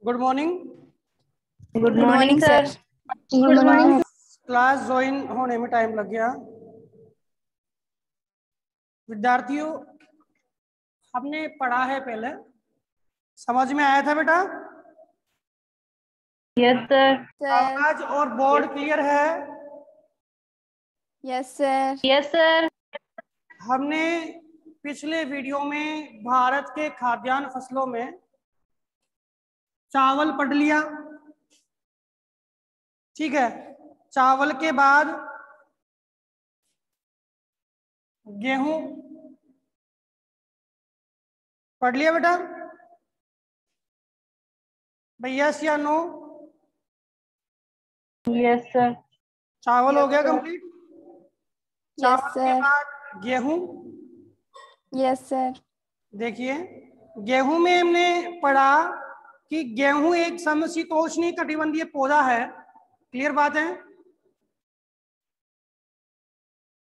Good morning. Good morning sir. Good morning. Class join होने में time लग गया। विद्यार्थियों, हमने पढ़ा है पहले, समझ में आया था बेटा? Yes sir. आवाज और बोर्ड क्लियर है? Yes sir. Yes sir. हमने पिछले वीडियो में भारत के खाद्यान्न फसलों में चावल पढ़ लिया, ठीक है। चावल के बाद गेहूं पढ़ लिया बेटा? भैया यस या नो? Yes sir. चावल हो Yes, गया sir. कंप्लीट। यस चावल के सर। बाद गेहूं। Yes sir. देखिए, गेहूं में हमने पढ़ा कि गेहूं एक समशीतोष्णीय कटिबंधीय पौधा है। क्लियर बात है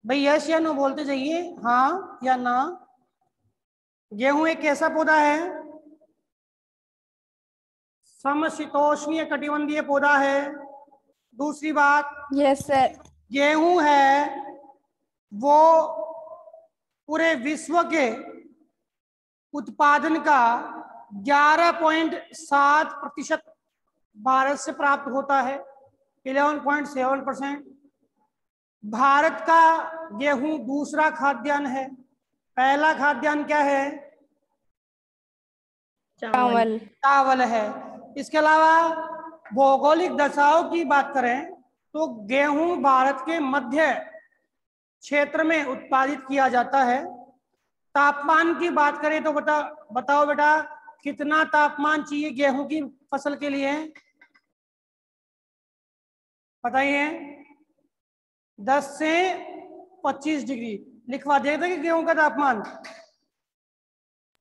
भाई? यस या नो बोलते जाइए, हाँ या ना। गेहूं एक कैसा पौधा है? समशीतोष्णीय कटिबंधीय पौधा है। दूसरी बात, यस सर। गेहूं है वो पूरे विश्व के उत्पादन का 11.7% भारत से प्राप्त होता है, 11.7%। भारत का गेहूं दूसरा खाद्यान्न है। पहला खाद्यान्न क्या है? चावल। चावल है। इसके अलावा भौगोलिक दशाओं की बात करें तो गेहूं भारत के मध्य क्षेत्र में उत्पादित किया जाता है। तापमान की बात करें तो बताओ बेटा, कितना तापमान चाहिए गेहूं की फसल के लिए? बताइए। 10 से 25 डिग्री लिखवा दिया था कि गेहूं का तापमान?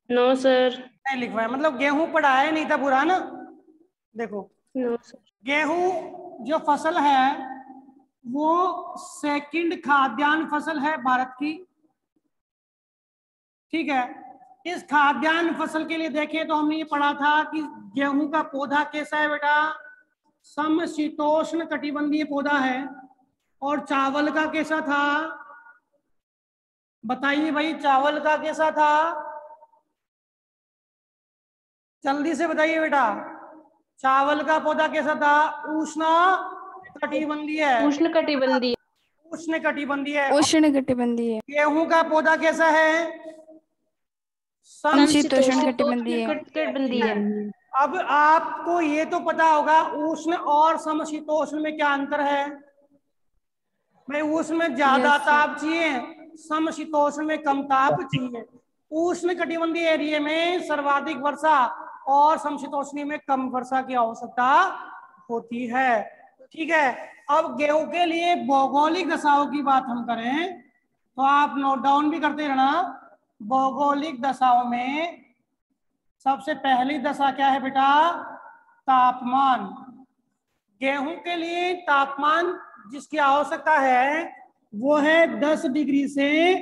No sir. नहीं लिखवाया, मतलब गेहूं पढ़ाया नहीं था पूरा ना। देखो, नो सर। गेहूं जो फसल है वो सेकंड खाद्यान्न फसल है भारत की, ठीक है। इस खाद्यान्न फसल के लिए देखें तो हमने ये पढ़ा था कि गेहूं का पौधा कैसा है बेटा? समशीतोष्ण कटिबंधीय पौधा है। और चावल का कैसा था? बताइए भाई, चावल का कैसा था? जल्दी से बताइए बेटा, चावल का पौधा कैसा था? उष्ण कटिबंधीय। उष्ण कटिबंधीय। उष्ण कटिबंधीय। उष्ण कटिबंधीय। गेहूं का पौधा कैसा है? समशीतोष्ण कटिबंधीय। कटिबंधीय। अब आपको ये तो पता होगा उष्ण और समशीतोष्ण में क्या अंतर है। भाई उष्ण में ज्यादा Yes, sir. ताप चाहिए, समशीतोष्ण में कम ताप चाहिए। उष्ण कटिबंधीय एरिया में सर्वाधिक वर्षा और समशीतोष्णीय में कम वर्षा की आवश्यकता होती है, ठीक है। अब गेहूं के लिए भौगोलिक दशाओं की बात हम करें तो आप नोट डाउन भी करते रहना। भौगोलिक दशाओं में सबसे पहली दशा क्या है बेटा? तापमान। गेहूं के लिए तापमान जिसकी आवश्यकता है वो है 10 डिग्री से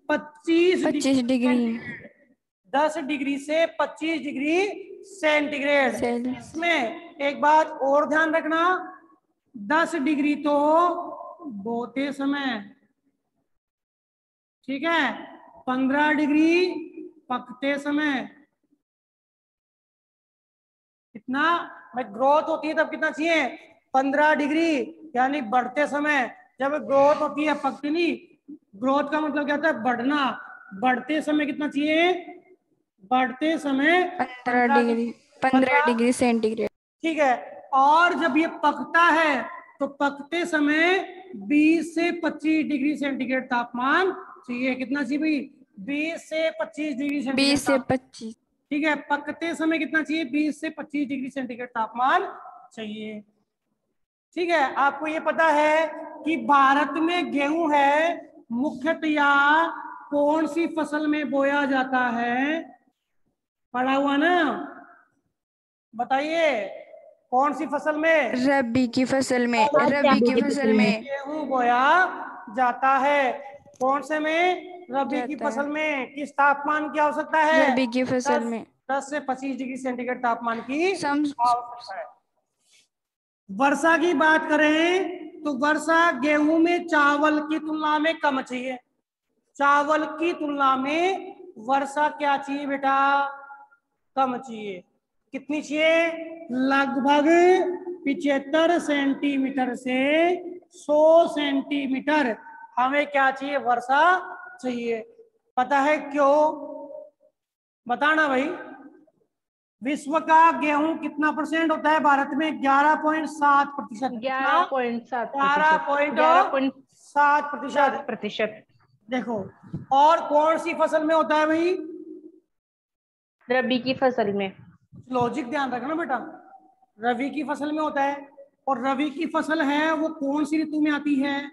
25 25 डिग्री 10 डिग्री से 25 डिग्री सेंटीग्रेड। सेल्सियस। इसमें एक बात और ध्यान रखना, 10 डिग्री तो बोते समय, ठीक है। 15 डिग्री पकते समय। कितना भाई ग्रोथ होती है तब कितना चाहिए? 15 डिग्री, यानी बढ़ते समय। जब ग्रोथ होती है, पकती नहीं। ग्रोथ का मतलब क्या होता है? बढ़ना। बढ़ते समय कितना चाहिए? बढ़ते समय 15 डिग्री 15 डिग्री सेंटीग्रेड। ठीक है। और जब ये पकता है तो पकते समय 20 से 25 डिग्री सेंटीग्रेड तापमान चाहिए। कितना चाहिए भाई? 20 से 25 डिग्री सेंटीग्रेड 20 से 25। ठीक है। पकते समय कितना चाहिए? 20 से 25 डिग्री सेंटीग्रेड तापमान चाहिए, ठीक है। आपको ये पता है कि भारत में गेहूं है मुख्यतया कौन सी फसल में बोया जाता है? पढ़ा हुआ ना? बताइए, कौन सी फसल में? रबी की फसल में। रबी की फसल में गेहूं बोया जाता है। कौन से में? रबी की जाता फसल है। में। किस तापमान की आवश्यकता है? रबी की फसल 10 में 10 से 25 डिग्री सेंटीग्रेड तापमान की सम आवश्यकता है। वर्षा की बात करें तो वर्षा गेहूं में चावल की तुलना में कम चाहिए। चावल की तुलना में वर्षा क्या चाहिए बेटा? कम चाहिए। कितनी चाहिए? लगभग 75 सेंटीमीटर से 100 सेंटीमीटर हमें क्या चाहिए? वर्षा चाहिए। पता है क्यों? बताना भाई। विश्व का गेहूं कितना परसेंट होता है भारत में? 11.7%। 11.7%। 11.7%। देखो, और कौन सी फसल में होता है भाई? रबी की फसल में। लॉजिक ध्यान रखना बेटा। रबी की फसल में होता है, और रबी की फसल है वो कौन सी ऋतु में आती है?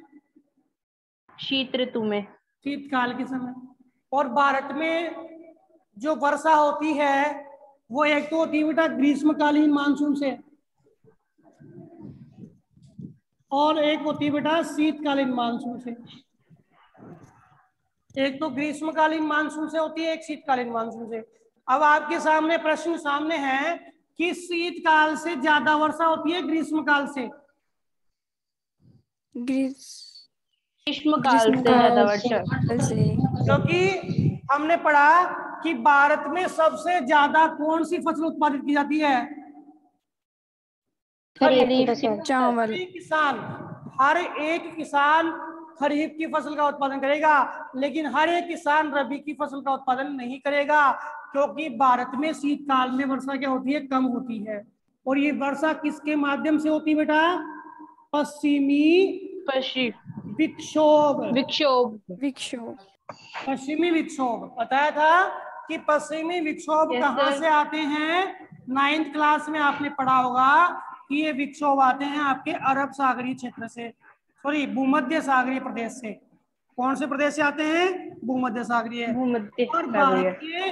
शीत ऋतु में। शीतकाल के समय। और भारत में जो वर्षा होती है वो एक तो होती है बेटा ग्रीष्मकालीन मानसून से, और एक होती है बेटा शीतकालीन मानसून से। एक तो ग्रीष्मकालीन मानसून से होती है, एक शीतकालीन मानसून से। अब आपके सामने प्रश्न सामने है कि शीतकाल से ज्यादा वर्षा होती है ग्रीष्मकाल से? ग्रीष्मकाल से ज्यादा वर्षा। से क्योंकि हमने पढ़ा कि भारत में सबसे ज्यादा कौन सी फसल उत्पादित की जाती है? खरीफ की चावल। हर एक किसान खरीफ की फसल का उत्पादन करेगा, लेकिन हर एक किसान रबी की फसल का उत्पादन नहीं करेगा, क्योंकि भारत में शीतकाल में वर्षा क्या होती है? कम होती है। और ये वर्षा किसके माध्यम से होती है बेटा? पश्चिमी विक्षोभ। विक्षोभ। पश्चिमी विक्षोभ बताया था कि पश्चिमी विक्षोभ कहाँ से आते हैं? 9th क्लास में आपने पढ़ा होगा कि ये विक्षोभ आते हैं आपके अरब सागरीय क्षेत्र से, सॉरी भूमध्य सागरीय प्रदेश से। कौन से प्रदेश से आते हैं? भूमध्य सागरीय। और भारत के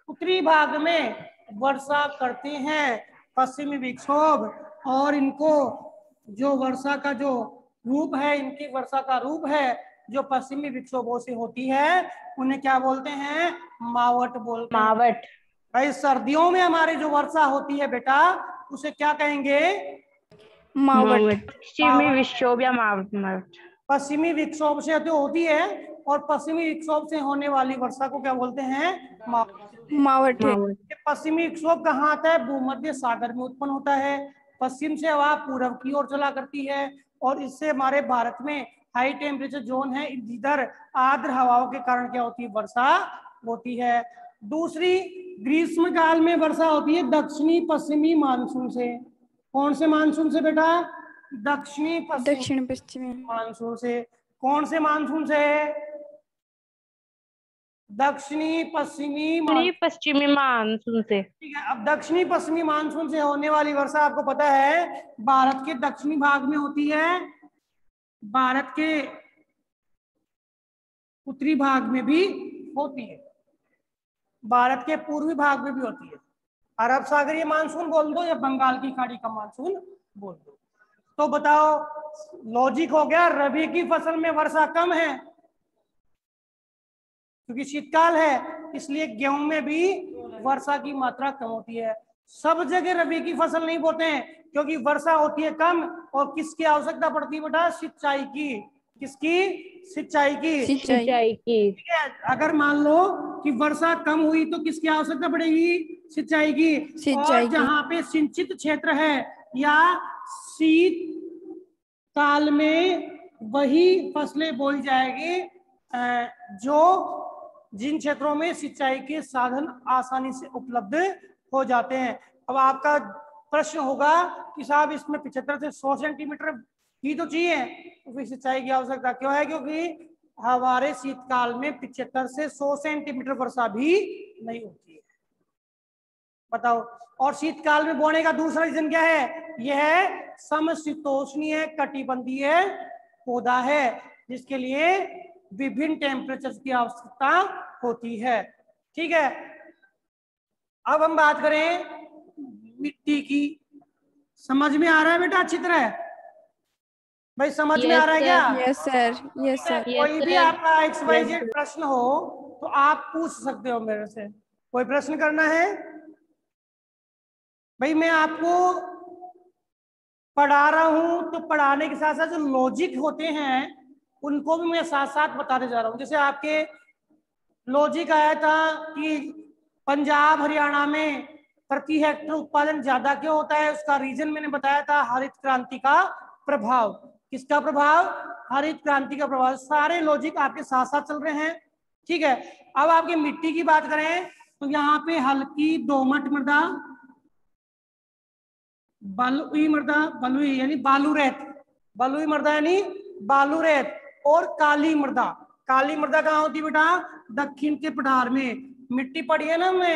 उत्तरी भाग में वर्षा करते हैं पश्चिमी विक्षोभ, और इनको जो वर्षा का जो रूप है, इनकी वर्षा का रूप है जो पश्चिमी विक्षोभों से होती है, उन्हें क्या बोलते हैं? मावट बोलते हैं। मावट। भाई सर्दियों में हमारी जो वर्षा होती है बेटा, उसे क्या कहेंगे? मावट। पश्चिमी विक्षोभ या मावट। पश्चिमी विक्षोभ से तो होती है, और पश्चिमी विक्षोभ से होने वाली वर्षा को क्या बोलते हैं? मावट है। पश्चिमी विक्षोभ कहाँ आता है? भूमध्य सागर में उत्पन्न होता है। पश्चिम से हवा पूर्व की ओर चला करती है, और इससे हमारे भारत में हाई टेम्परेचर जोन है, इधर आर्द्र हवाओं के कारण क्या होती है? वर्षा होती है। दूसरी, ग्रीष्म काल में वर्षा होती है दक्षिणी पश्चिमी मानसून से। कौन से मानसून से बेटा? दक्षिण पश्चिमी मानसून से। कौन से मानसून से? दक्षिणी पश्चिमी मानसून से। ठीक है। अब दक्षिणी पश्चिमी मानसून से होने वाली वर्षा आपको पता है भारत के दक्षिणी भाग में होती है, भारत के उत्तरी भाग में भी होती है, भारत के पूर्वी भाग में भी होती है। अरब सागरीय मानसून बोल दो या बंगाल की खाड़ी का मानसून बोल दो। तो बताओ, लॉजिक हो गया। रबी की फसल में वर्षा कम है क्योंकि शीतकाल है, इसलिए गेहूं में भी वर्षा की मात्रा कम होती है। सब जगह रबी की फसल नहीं बोते हैं क्योंकि वर्षा होती है कम, और किसकी आवश्यकता पड़ती है बेटा? सिंचाई की। किसकी? सिंचाई की। ठीक है। अगर मान लो कि वर्षा कम हुई तो किसकी आवश्यकता पड़ेगी? सिंचाई की। और जहाँ पे सिंचित क्षेत्र है या शीत काल में वही फसलें बोई जाएगी जो जिन क्षेत्रों में सिंचाई के साधन आसानी से उपलब्ध हो जाते हैं। अब आपका प्रश्न होगा कि साहब इसमें 75 से 100 सेंटीमीटर ही तो चाहिए, तो फिर सिंचाई की आवश्यकता क्यों है? क्योंकि हमारे शीतकाल में 75 से 100 सेंटीमीटर वर्षा भी नहीं होती है। बताओ। और शीतकाल में बोने का दूसरा रीजन क्या है? यह समशीतोष्णीय कटिबंधीय पौधा है, जिसके लिए विभिन्न टेम्परेचर की आवश्यकता होती है। ठीक है। अब हम बात करें मिट्टी की। समझ में आ रहा है बेटा अच्छी तरह? भाई समझ में आ रहा है क्या? Yes sir. Yes sir. कोई भी आपका XYZ प्रश्न हो तो आप पूछ सकते हो मेरे से। कोई प्रश्न करना है? भाई मैं आपको पढ़ा रहा हूं तो पढ़ाने के साथ साथ जो लॉजिक होते हैं उनको भी मैं साथ साथ बताते जा रहा हूं। जैसे आपके लॉजिक आया था कि पंजाब हरियाणा में प्रति हेक्टेयर उत्पादन ज्यादा क्यों होता है, उसका रीजन मैंने बताया था हरित क्रांति का प्रभाव। किसका प्रभाव? हरित क्रांति का प्रभाव। सारे लॉजिक आपके साथ साथ चल रहे हैं, ठीक है। अब आपकी मिट्टी की बात करें तो यहाँ पे हल्की दोमट मृदा, बलुई मृदा, बलुई यानी बालू रेत, बलुई मृदा यानी बालू रेत, और काली मृदा। काली मृदा कहाँ होती बेटा? दक्षिण के पठार में। मिट्टी पड़ी है ना हमने?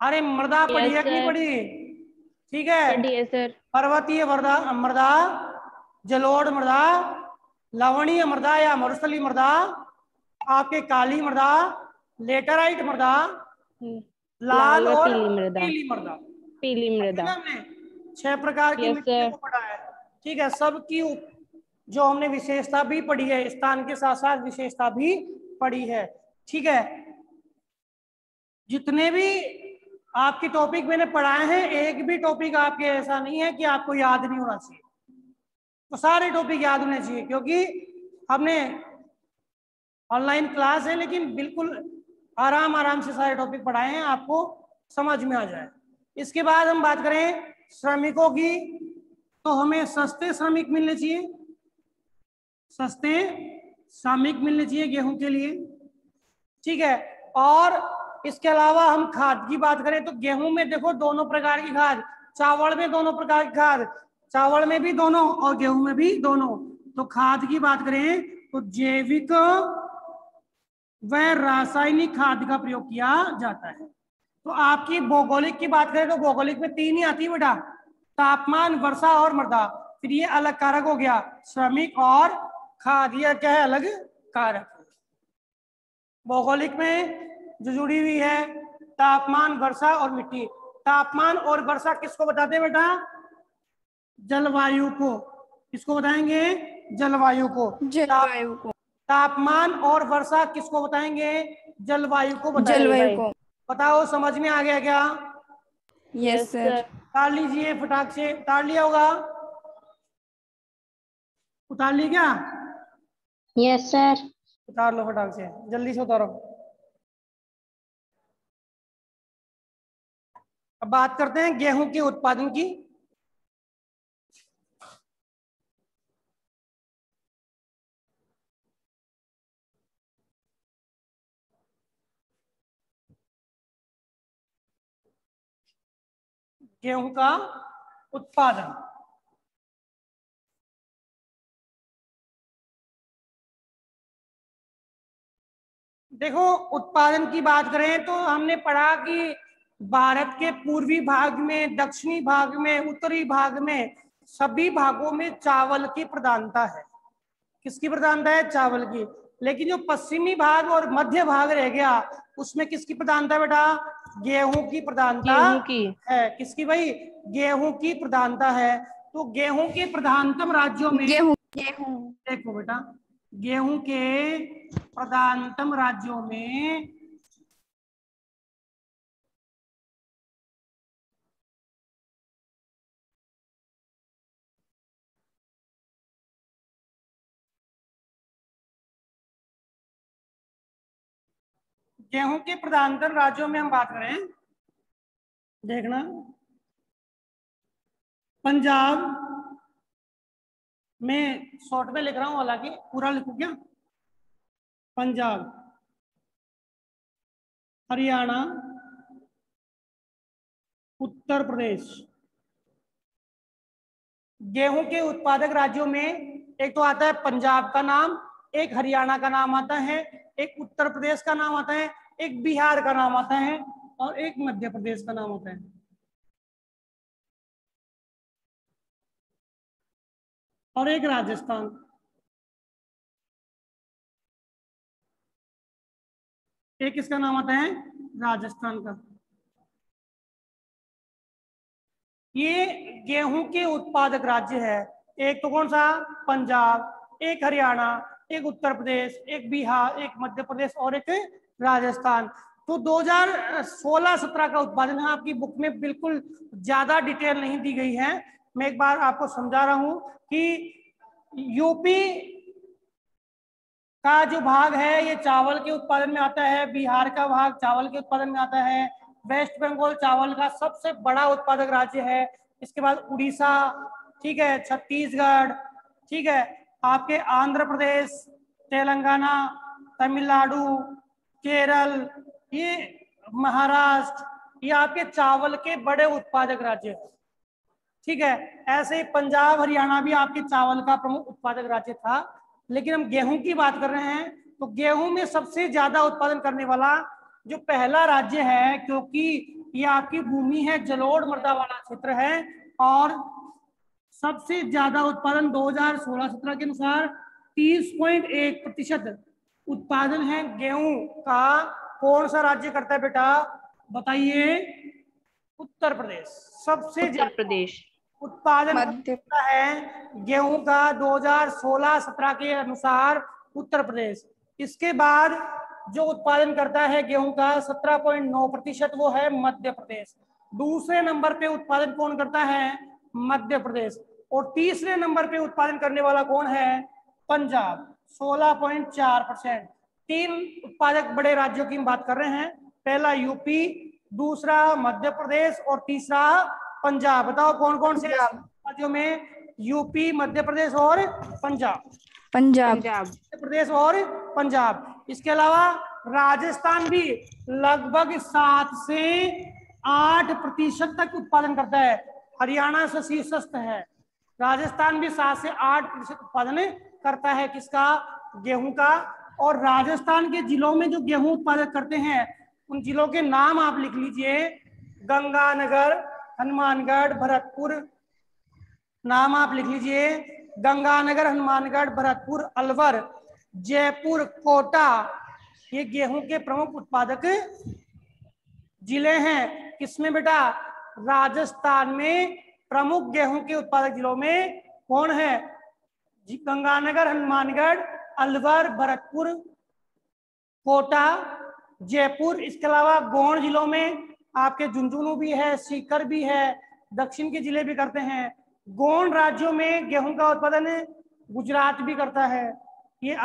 अरे मृदा पड़ी है कि नहीं पड़ी? ठीक है सर। पर्वतीय मृदा, मृदा, जलोढ़ मृदा, लवणीय मृदा या मरुस्थलीय मृदा, आपके काली मृदा, लेटराइट मृदा, लाल और पीली मृदा। पीली मृदा। हमने 6 प्रकार की मिट्टी को पढ़ा है, ठीक है। सबकी जो हमने विशेषता भी पढ़ी है, स्थान के साथ साथ विशेषता भी पढ़ी है, ठीक है। जितने भी आपके टॉपिक मैंने पढ़ाए हैं, एक भी टॉपिक आपके ऐसा नहीं है कि आपको याद नहीं होना चाहिए। तो सारे टॉपिक याद होने चाहिए, क्योंकि हमने ऑनलाइन क्लास है लेकिन बिल्कुल आराम आराम से सारे टॉपिक पढ़ाए हैं, आपको समझ में आ जाए। इसके बाद हम बात करें श्रमिकों की, तो हमें सस्ते श्रमिक मिलने चाहिए, सस्ते श्रमिक मिलने चाहिए गेहूं के लिए, ठीक है। और इसके अलावा हम खाद की बात करें तो गेहूं में देखो दोनों प्रकार की खाद, चावल में दोनों प्रकार की खाद, चावल में भी दोनों और गेहूं में भी दोनों। तो खाद की बात करें तो जैविक व रासायनिक खाद का प्रयोग किया जाता है। तो आपकी भौगोलिक की बात करें तो भौगोलिक में 3 ही आती है बेटा, तापमान, वर्षा और मृदा। फिर ये अलग कारक हो गया, श्रमिक और खाद, ये क्या है? अलग कारक। भौगोलिक में जो जुड़ी हुई है तापमान, वर्षा और मिट्टी। तापमान और वर्षा किसको बताते हैं बेटा? जलवायु को। किसको बताएंगे? जलवायु को। जलवायु को। तापमान और वर्षा किसको बताएंगे? जलवायु को बताएंगे। जलवायु को। बताओ समझ में आ गया क्या? Yes sir. उतार लीजिए फटाक से, उतार लिया होगा? उतार लिया क्या? Yes sir. उतार लो फटाक से, जल्दी से उतारो। अब बात करते हैं गेहूं के उत्पादन की। गेहूं का उत्पादन, देखो उत्पादन की बात करें तो हमने पढ़ा कि भारत के पूर्वी भाग में, दक्षिणी भाग में, उत्तरी भाग में, सभी भागों में चावल की प्रधानता है। किसकी प्रधानता है? चावल की। लेकिन जो पश्चिमी भाग और मध्य भाग रह गया उसमें किसकी प्रधानता है बेटा? गेहूं की प्रधानता है। किसकी भाई? गेहूं की प्रधानता है। तो गेहूं के प्रधानतम राज्यों में, गेहूं देखो बेटा, गेहूं के प्रधानतम राज्यों में गेहूं के प्रधानतम राज्यों में हम बात करें, देखना पंजाब में, शॉर्ट में लिख रहा हूं हालांकि पूरा लिखूं क्या? पंजाब, हरियाणा, उत्तर प्रदेश। गेहूं के उत्पादक राज्यों में एक तो आता है पंजाब का नाम, एक हरियाणा का नाम आता है, एक उत्तर प्रदेश का नाम आता है, एक बिहार का नाम आता है और एक मध्य प्रदेश का नाम आता है। और एक राजस्थान। एक किसका नाम आता है? राजस्थान का। ये गेहूं के उत्पादक राज्य है। एक तो कौन सा? पंजाब, एक हरियाणा, एक उत्तर प्रदेश, एक बिहार, एक मध्य प्रदेश और एक राजस्थान। तो 2016-17 का उत्पादन है, आपकी बुक में बिल्कुल ज्यादा डिटेल नहीं दी गई है। मैं एक बार आपको समझा रहा हूं कि यूपी का जो भाग है ये चावल के उत्पादन में आता है, बिहार का भाग चावल के उत्पादन में आता है, वेस्ट बंगाल चावल का सबसे बड़ा उत्पादक राज्य है, इसके बाद उड़ीसा, ठीक है, छत्तीसगढ़, ठीक है, आपके आंध्र प्रदेश, तेलंगाना, तमिलनाडु, केरल, ये महाराष्ट्र, ये आपके चावल के बड़े उत्पादक राज्य है, ठीक है। ऐसे ही पंजाब हरियाणा भी आपके चावल का प्रमुख उत्पादक राज्य था। लेकिन हम गेहूं की बात कर रहे हैं, तो गेहूं में सबसे ज्यादा उत्पादन करने वाला जो पहला राज्य है, क्योंकि ये आपकी भूमि है जलोढ़ मृदा वाला क्षेत्र है, और सबसे ज्यादा उत्पादन 2016-17 के अनुसार 30.1% उत्पादन है गेहूं का। कौन सा राज्य करता है बेटा, बताइए? उत्तर प्रदेश सबसे उत्तर प्रदेश। उत्पादन मध्य करता है गेहूं का 2016-17 के अनुसार उत्तर प्रदेश। इसके बाद जो उत्पादन करता है गेहूं का 17.9%, वो है मध्य प्रदेश। दूसरे नंबर पे उत्पादन कौन करता है? मध्य प्रदेश। और तीसरे नंबर पे उत्पादन करने वाला कौन है? पंजाब, 16.4%। तीन उत्पादक बड़े राज्यों की हम बात कर रहे हैं, पहला यूपी, दूसरा मध्य प्रदेश और तीसरा पंजाब। बताओ कौन कौन से राज्यों में? यूपी, मध्य प्रदेश और पंजाब। पंजाब। मध्य प्रदेश और पंजाब। इसके अलावा राजस्थान भी लगभग 7 से 8% तक उत्पादन करता है, हरियाणा से शीर्षस्थ है। राजस्थान भी 7 से 8% उत्पादन करता है, किसका? गेहूं का। और राजस्थान के जिलों में जो गेहूं उत्पादन करते हैं उन जिलों के नाम आप लिख लीजिए: गंगानगर, हनुमानगढ़, भरतपुर। नाम आप लिख लीजिए: गंगानगर, हनुमानगढ़, भरतपुर, अलवर, जयपुर, कोटा। ये गेहूं के प्रमुख उत्पादक जिले हैं। किसमें बेटा? राजस्थान में प्रमुख गेहूं के उत्पादक जिलों में कौन है? गंगानगर, हनुमानगढ़, अलवर, भरतपुर, कोटा, जयपुर। इसके अलावा गौड़ जिलों में आपके झुंझुनू भी है, सीकर भी है, दक्षिण के जिले भी करते हैं। गौड़ राज्यों में गेहूं का उत्पादन गुजरात भी करता है, ये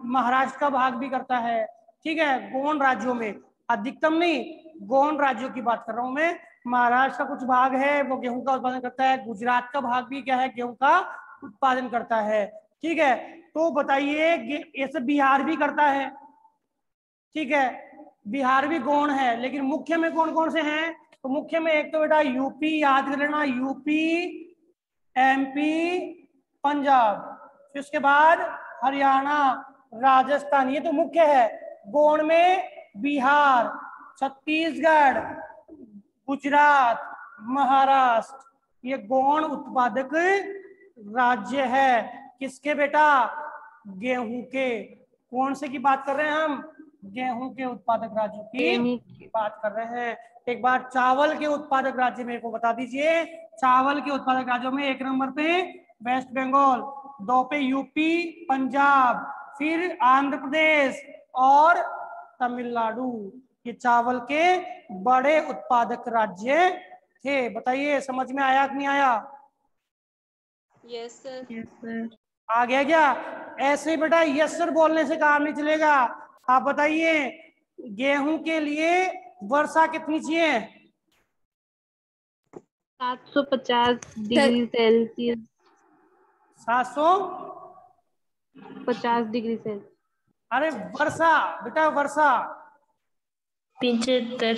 महाराष्ट्र का भाग भी करता है, ठीक है। गौड़ राज्यों में, अधिकतम नहीं, गौड़ राज्यों की बात कर रहा हूं मैं। महाराष्ट्र का कुछ भाग है वो गेहूं का उत्पादन करता है, गुजरात का भाग भी क्या है? गेहूं का उत्पादन करता है, ठीक है। तो बताइए, ऐसे बिहार भी करता है, ठीक है, बिहार भी गौड़ है। लेकिन मुख्य में कौन कौन से हैं? तो मुख्य में एक तो बेटा यूपी, याद कर लेना, यूपी, एमपी, पंजाब, फिर उसके बाद हरियाणा, राजस्थान, ये तो मुख्य है। गौड़ में बिहार, छत्तीसगढ़, गुजरात, महाराष्ट्र, ये गौड़ उत्पादक राज्य है। किसके बेटा? गेहूं के। कौन से की बात कर रहे हैं हम? गेहूं के उत्पादक राज्यों की बात कर रहे हैं। एक बार चावल के उत्पादक राज्य मेरे को बता दीजिए। चावल के उत्पादक राज्यों में एक नंबर पे वेस्ट बंगाल, 2 पे यूपी, पंजाब, फिर आंध्र प्रदेश और तमिलनाडु। ये चावल के बड़े उत्पादक राज्य थे। बताइए समझ में आया कि नहीं आया? Yes sir. Yes sir. आ गया क्या? ऐसे बेटा यस सर बोलने से काम नहीं चलेगा। आप बताइए, गेहूं के लिए वर्षा कितनी चाहिए? 750 डिग्री सेल्सियस। 750 degree Celsius. अरे वर्षा बेटा, वर्षा 75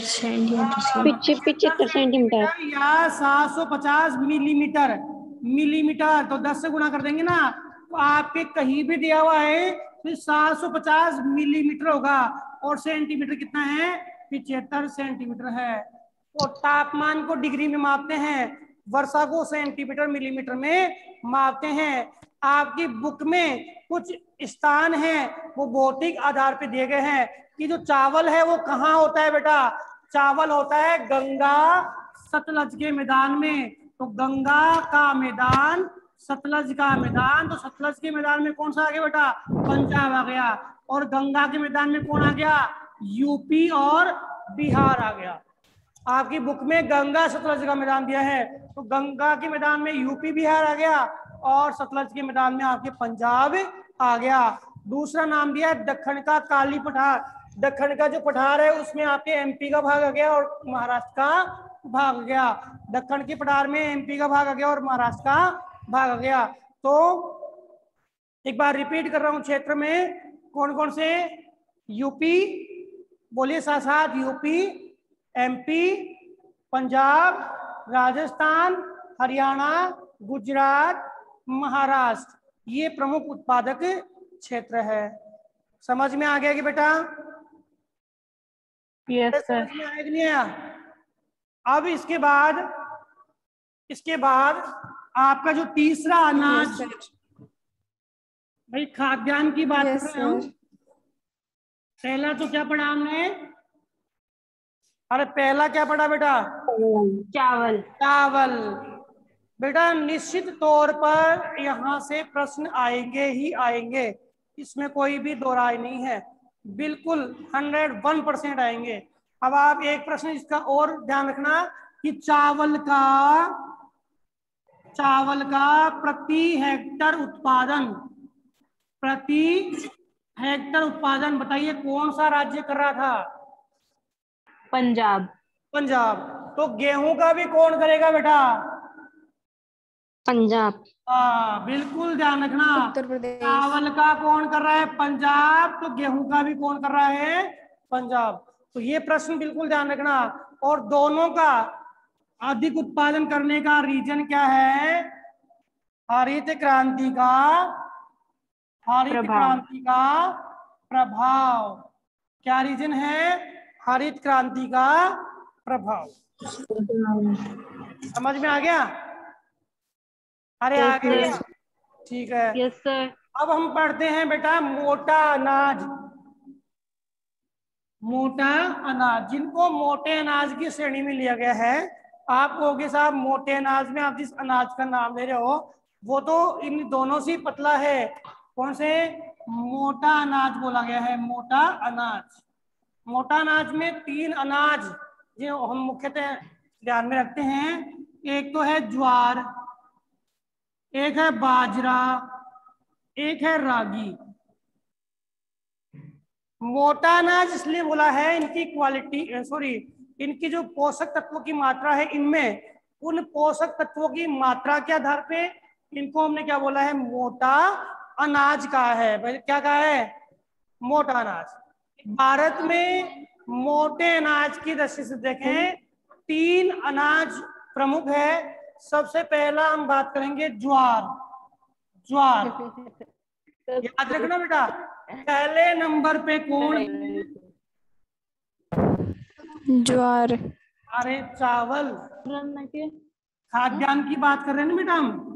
सेंटीमीटर या 750 मिलीमीटर। मिलीमीटर तो 10 से गुणा कर देंगे ना, तो आपके कहीं भी दिया हुआ है तो 750 मिलीमीटर होगा। और सेंटीमीटर कितना है? 75 सेंटीमीटर है। और तापमान को डिग्री में मापते हैं, वर्षा को सेंटीमीटर मिलीमीटर में मापते हैं। आपकी बुक में कुछ स्थान है वो भौतिक आधार पे दिए गए हैं कि जो चावल है वो कहाँ होता है बेटा? चावल होता है गंगा सतलज के मैदान में। तो गंगा का मैदान, सतलज का मैदान, तो सतलज के मैदान में कौन सा आ गया बेटा? पंजाब आ गया। और गंगा के मैदान में कौन आ गया? यूपी और बिहार आ गया। आपकी बुक में गंगा सतलज का मैदान दिया है, तो गंगा के मैदान में यूपी बिहार आ गया और सतलज के मैदान में आपके पंजाब आ गया। दूसरा नाम दिया है दक्षिण का काली पठार। दक्षिण का जो पठार है उसमें आपके एमपी का भाग आ गया और महाराष्ट्र का भाग आ गया। दक्षिण के पठार में एमपी का भाग आ गया और महाराष्ट्र का भाग आ गया। तो एक बार रिपीट कर रहा हूं, क्षेत्र में कौन कौन से? यूपी, बोलिए साथ साथ, यूपी, एमपी, पंजाब, राजस्थान, हरियाणा, गुजरात, महाराष्ट्र, ये प्रमुख उत्पादक क्षेत्र है। समझ में आ गया कि बेटा? Yes sir. समझ में आया कि नहीं आया? अब इसके बाद आपका जो तीसरा अनाज, भाई खाद्यान्न की बात कर रहे हैं हम। पहला तो क्या पढ़ा हमने? अरे पहला क्या पढ़ा बेटा? चावल। चावल। बेटा निश्चित तौर पर यहाँ से प्रश्न आएंगे ही आएंगे, इसमें कोई भी दो राय नहीं है, बिल्कुल 101% आएंगे। अब आप एक प्रश्न इसका और ध्यान रखना कि चावल का प्रति हेक्टर उत्पादन बताइए कौन सा राज्य कर रहा था? पंजाब। तो गेहूं का भी कौन करेगा बेटा? पंजाब। हाँ बिल्कुल ध्यान रखना। उत्तर प्रदेश। चावल का कौन कर रहा है? पंजाब। तो गेहूं का भी कौन कर रहा है? पंजाब। तो ये प्रश्न बिल्कुल ध्यान रखना। और दोनों का अधिक उत्पादन करने का रीजन क्या है? हरित क्रांति का प्रभाव। क्या रीजन है? हरित क्रांति का प्रभाव। समझ में आ गया? अरे आ गया? ठीक है। Yes sir. अब हम पढ़ते हैं बेटा मोटा अनाज, जिनको मोटे अनाज की श्रेणी में लिया गया है। आप कहोगे साहब मोटे अनाज में आप जिस अनाज का नाम ले रहे हो वो तो इन दोनों से पतला है, कौन से? मोटा अनाज बोला गया है। मोटा अनाज में 3 अनाज जो हम मुख्यतः ध्यान में रखते हैं, एक तो है ज्वार, एक है बाजरा, एक है रागी। मोटा अनाज इसलिए बोला है, इनकी जो पोषक तत्वों की मात्रा है, इनमें उन पोषक तत्वों की मात्रा के आधार पे इनको हमने क्या बोला है? मोटा अनाज कहा है। क्या कहा है? मोटा अनाज। भारत में मोटे अनाज की दृष्टि से देखें 3 अनाज प्रमुख है। सबसे पहला हम बात करेंगे ज्वार। याद रखना बेटा, पहले नंबर पे कौन? ज्वार। अरे चावल, खाद्यान्न की बात कर रहे हैं ना बेटा हम।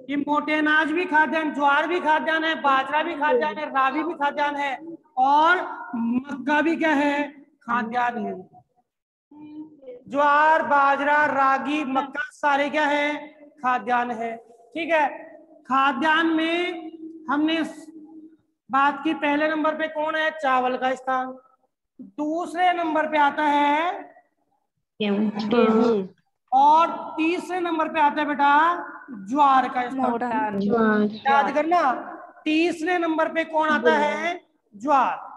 ये मोटे अनाज भी खाद्यान्न, ज्वार भी खाद्यान्न है, बाजरा भी खाद्यान्न है, रागी भी खाद्यान्न है और मक्का भी क्या है? खाद्यान्न है। ज्वार, बाजरा, रागी, मक्का सारे क्या है? खाद्यान्न है। ठीक है। खाद्यान्न में हमने बात की, पहले नंबर पे कौन है? चावल का स्थान। दूसरे नंबर पे आता है गेहूं। और तीसरे नंबर पे आता है बेटा ज्वार का स्थान। याद करना, तीसरे नंबर पे कौन आता है? ज्वार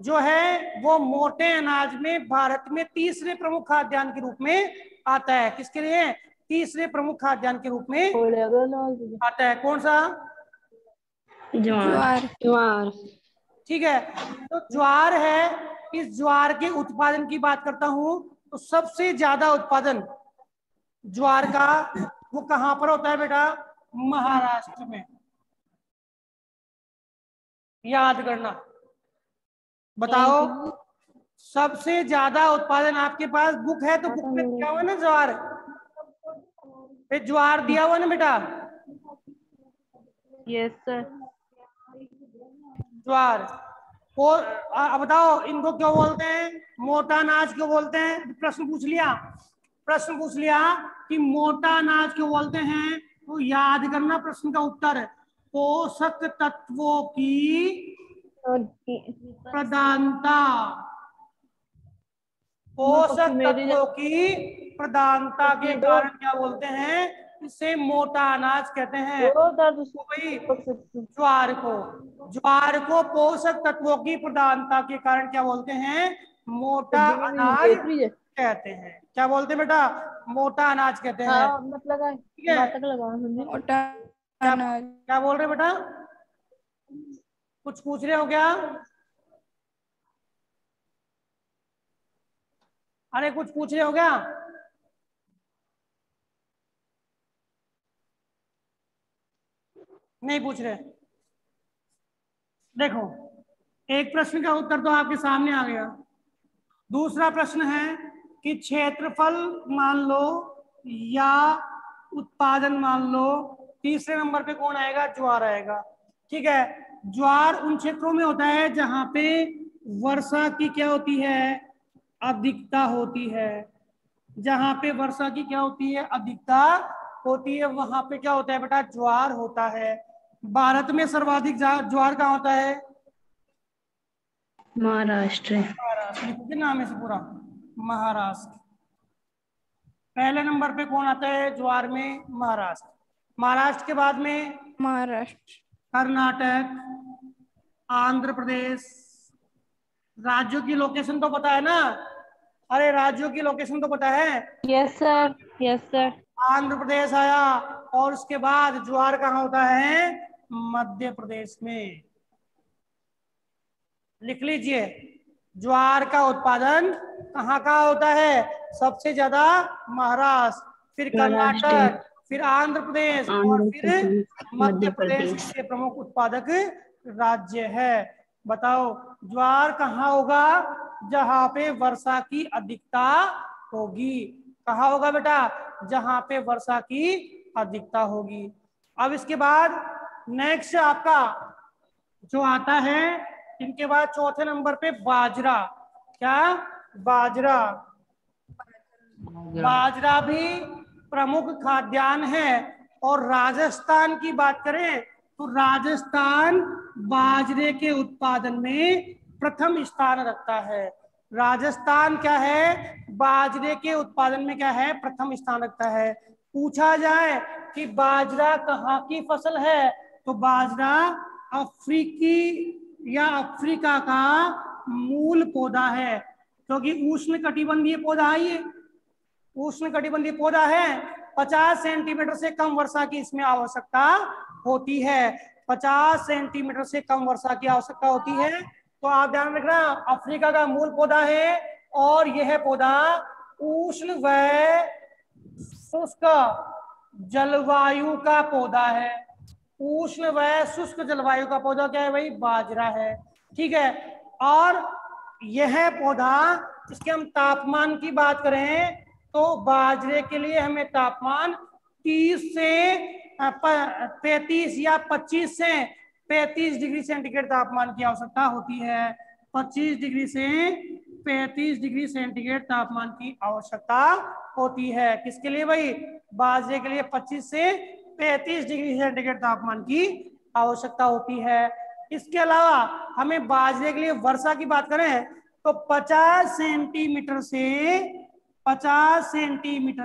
जो है वो मोटे अनाज में भारत में तीसरे प्रमुख खाद्यान्न के रूप में आता है। किसके लिए? तीसरे प्रमुख खाद्यान्न के रूप में आता है। कौन सा? ज्वार। ठीक है। तो ज्वार है, इस ज्वार के उत्पादन की बात करता हूं तो सबसे ज्यादा उत्पादन ज्वार का वो कहां पर होता है बेटा? महाराष्ट्र में। याद करना। बताओ सबसे ज्यादा उत्पादन, आपके पास बुक है तो बुक में दिया हुआ ना ज्वार, पे ज्वार दिया हुआ ना बेटा? Yes sir. ज्वार को बताओ इनको क्यों बोलते हैं? मोटा अनाज क्यों बोलते हैं? प्रश्न पूछ लिया कि मोटा अनाज क्यों बोलते हैं, तो याद करना प्रश्न का उत्तर, पोषक तत्वों की प्रधानता, पोषक तत्वों की प्रधानता के कारण क्या बोलते हैं, इसे मोटा अनाज कहते हैं। वही ज्वार को पोषक तत्वों की प्रधानता के कारण क्या बोलते हैं, मोटा अनाज कहते हैं। क्या बोलते हैं बेटा, मोटा अनाज कहते हैं। ठीक है, मोटा अनाज। क्या बोल रहे बेटा, कुछ पूछ रहे हो क्या? अरे कुछ पूछ रहे हो क्या? नहीं पूछ रहे? देखो, एक प्रश्न का उत्तर तो आपके सामने आ गया। दूसरा प्रश्न है कि क्षेत्रफल मान लो या उत्पादन मान लो। तीसरे नंबर पे कौन आएगा, ज्वार आएगा। ठीक है, ज्वार उन क्षेत्रों में होता है जहां पे वर्षा की क्या होती है, अधिकता होती है। जहां पे वर्षा की क्या होती है, अधिकता होती है, वहां पे क्या होता है बेटा, ज्वार होता है। भारत में सर्वाधिक ज्वार कहाँ होता है? महाराष्ट्र। महाराष्ट्र। लिखोगे नाम है से पूरा, महाराष्ट्र। पहले नंबर पे कौन आता है ज्वार में, महाराष्ट्र। महाराष्ट्र के बाद में महाराष्ट्र। कर्नाटक, आंध्र प्रदेश। राज्यों की लोकेशन तो पता है ना? अरे राज्यों की लोकेशन तो पता है? Yes sir, yes sir. Andhra Pradesh आया, और उसके बाद ज्वार कहाँ होता है, मध्य प्रदेश में। लिख लीजिए, ज्वार का उत्पादन कहाँ का होता है, सबसे ज्यादा महाराष्ट्र, फिर कर्नाटक, फिर आंध्र प्रदेश, और फिर मध्य प्रदेश इसके प्रमुख उत्पादक राज्य है। बताओ ज्वार कहाँ होगा, जहां पे वर्षा की अधिकता होगी। कहाँ होगा बेटा, जहां पे वर्षा की अधिकता होगी। अब इसके बाद नेक्स्ट आपका जो आता है, इनके बाद चौथे नंबर पे बाजरा। क्या, बाजरा। बाजरा भी प्रमुख खाद्यान्न है। और राजस्थान की बात करें तो राजस्थान बाजरे के उत्पादन में प्रथम स्थान रखता है। राजस्थान क्या है, बाजरे के उत्पादन में क्या है, प्रथम स्थान रखता है। पूछा जाए कि बाजरा कहाँ की फसल है, तो बाजरा अफ्रीकी या अफ्रीका का मूल पौधा है, क्योंकि उष्ण कटिबंधीय पौधा है ये। उष्ण कटिबंधीय पौधा है। 50 सेंटीमीटर से कम वर्षा की इसमें आवश्यकता होती है। 50 सेंटीमीटर से कम वर्षा की आवश्यकता होती है। तो आप ध्यान रखना, अफ्रीका का मूल पौधा है, और यह पौधा उष्ण व शुष्क जलवायु का पौधा है। उष्ण व शुष्क जलवायु का पौधा क्या है भाई, बाजरा है। ठीक है, और यह पौधा, इसके हम तापमान की बात करें तो बाजरे के लिए हमें तापमान 30 से 35 या 25 से 35 डिग्री सेंटीग्रेड तापमान की आवश्यकता होती है। 25 डिग्री से 35 डिग्री सेंटीग्रेड तापमान की आवश्यकता होती है। किसके लिए भाई, बाजरे के लिए 25 से 35 डिग्री सेंटीग्रेड तापमान की आवश्यकता होती है। इसके अलावा हमें बाजरे के लिए वर्षा की बात करें तो 50 सेंटीमीटर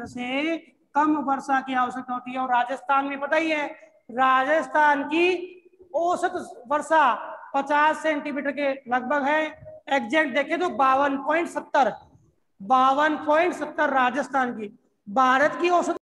से कम वर्षा की आवश्यकता होती है। और राजस्थान में पता ही है, राजस्थान की औसत वर्षा 50 सेंटीमीटर के लगभग है। एग्जैक्ट देखें तो 52.70 राजस्थान की। भारत की औसत